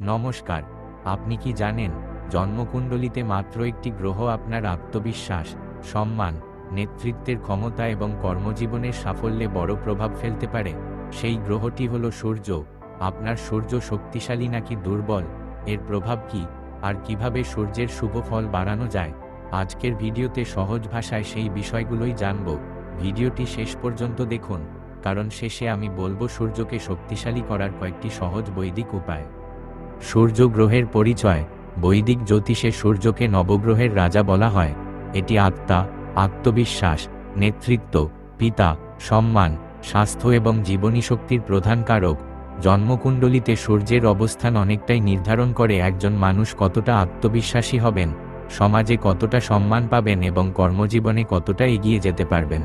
নমস্কার। আপনি কি জানেন, জন্মকুণ্ডলিতে মাত্র একটি গ্রহ আপনার আত্মবিশ্বাস, সম্মান, নেতৃত্বের ক্ষমতা এবং কর্মজীবনের সাফল্যে বড় প্রভাব ফেলতে পারে? সেই গ্রহটি হলো সূর্য। আপনার সূর্য শক্তিশালী নাকি দুর্বল? এর প্রভাব কি, আর কিভাবে সূর্যের শুভ ফল বাড়ানো যায়? আজকের ভিডিওতে সহজ ভাষায় সেই বিষয়গুলোই জানব। ভিডিওটি শেষ পর্যন্ত দেখুন, কারণ শেষে আমি বলবো সূর্যকে শক্তিশালী করার কয়েকটি সহজ বৈদিক উপায়। সূর্য গ্রহের পরিচয়। বৈদিক জ্যোতিষে সূর্যকে নবগ্রহের রাজা বলা হয়। এটি আত্মা, আত্মবিশ্বাস, নেতৃত্ব, পিতা, সম্মান, স্বাস্থ্য এবং জীবনী শক্তির প্রধান কারক। জন্মকুণ্ডলিতে সূর্যের অবস্থান অনেকটাই নির্ধারণ করে একজন মানুষ কতটা আত্মবিশ্বাসী হবেন, সমাজে কতটা সম্মান পাবেন এবং কর্মজীবনে কতটা এগিয়ে যেতে পারবেন।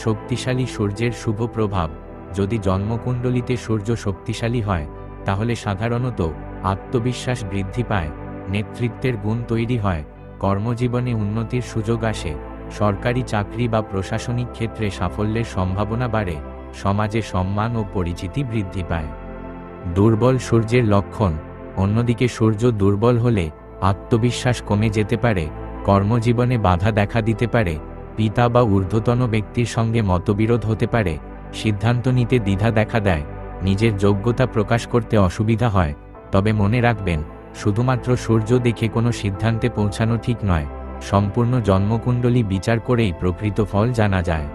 শক্তিশালী সূর্যের শুভ প্রভাব। যদি জন্মকুণ্ডলিতে সূর্য শক্তিশালী হয়, তাহলে সাধারণত আত্মবিশ্বাস বৃদ্ধি পায়, নেতৃত্বের গুণ তৈরি হয়, কর্মজীবনে উন্নতির সুযোগ আসে, সরকারি চাকরি বা প্রশাসনিক ক্ষেত্রে সাফল্যের সম্ভাবনা বাড়ে, সমাজে সম্মান ও পরিচিতি বৃদ্ধি পায়। দুর্বল সূর্যের লক্ষণ। অন্যদিকে সূর্য দুর্বল হলে আত্মবিশ্বাস কমে যেতে পারে, কর্মজীবনে বাধা দেখা দিতে পারে, পিতা বা ঊর্ধ্বতন ব্যক্তির সঙ্গে মতবিরোধ হতে পারে, সিদ্ধান্ত নিতে দ্বিধা দেখা দেয়, নিজের যোগ্যতা প্রকাশ করতে অসুবিধা হয়। তবে মনে রাখবেন, শুধুমাত্র সূর্য দেখে কোনো সিদ্ধান্তে পৌঁছানো ঠিক নয়। সম্পূর্ণ জন্মকুণ্ডলী বিচার করেই প্রকৃত ফল জানা যায়।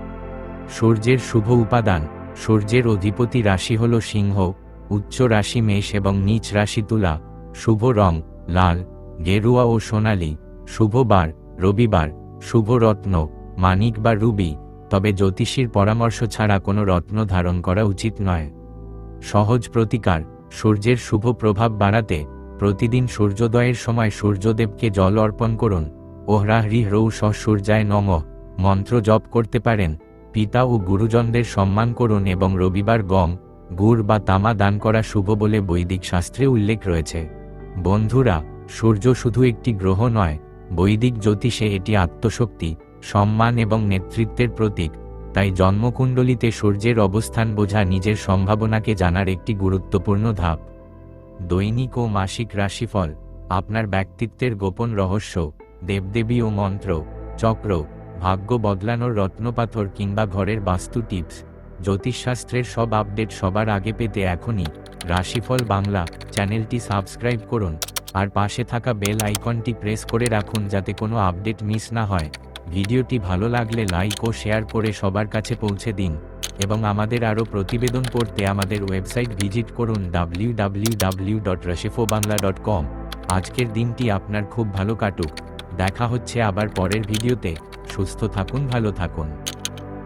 সূর্যের শুভ উপাদান। সূর্যের অধিপতি রাশি হল সিংহ, উচ্চ রাশি মেষ এবং নীচ রাশি তুলা। শুভ রং লাল, গেরুয়া ও সোনালী। শুভ বার রবিবার। শুভ রত্ন মানিক বা রুবি, তবে জ্যোতিষীর পরামর্শ ছাড়া কোনো রত্ন ধারণ করা উচিত নয়। সহজ প্রতিকার। সূর্যের শুভ প্রভাব বাড়াতে প্রতিদিন সূর্যোদয়ের সময় সূর্যদেবকে জল অর্পণ করুন। ওহ্রা হ্রি hrৌ স সূর্যায় নমঃ মন্ত্র জপ করতে পারেন। পিতা ও গুরুজনদের সম্মান করুন এবং রবিবার গম, গুড় বা তামা দান করা শুভ বলে বৈদিক শাস্ত্রে উল্লেখ রয়েছে। বন্ধুরা, সূর্য শুধু একটি গ্রহ নয়, বৈদিক জ্যোতিষে এটি আত্মশক্তি, সম্মান এবং নেতৃত্বের প্রতীক। তাই জন্মকুণ্ডলিতে সূর্যের অবস্থান বোঝা নিজের সম্ভাবনাকে জানার একটি গুরুত্বপূর্ণ ধাপ। দৈনিক ও মাসিক রাশিফল। আপনার ব্যক্তিত্বের গোপন রহস্য, দেবদেবী ও মন্ত্র, চক্র, ভাগ্য বদলানোর রত্নপাথর কিংবা ঘরের বাস্তু টিপস। জ্যোতিষশাস্ত্রের সব আপডেট সবার আগে পেতে এখনই রাশিফল বাংলা চ্যানেলটি সাবস্ক্রাইব করুন, আর পাশে থাকা বেল আইকনটি প্রেস করে রাখুন যাতে কোনো আপডেট মিস না হয়। ভিডিওটি ভালো লাগলে লাইক ও শেয়ার করে সবার কাছে পৌঁছে দিন, এবং আমাদের আরও প্রতিবেদন পড়তে আমাদের ওয়েবসাইট ভিজিট করুন www.rashifobangla.com। আজকের দিনটি আপনার খুব ভালো কাটুক। দেখা হচ্ছে আবার পরের ভিডিওতে। সুস্থ থাকুন, ভালো থাকুন।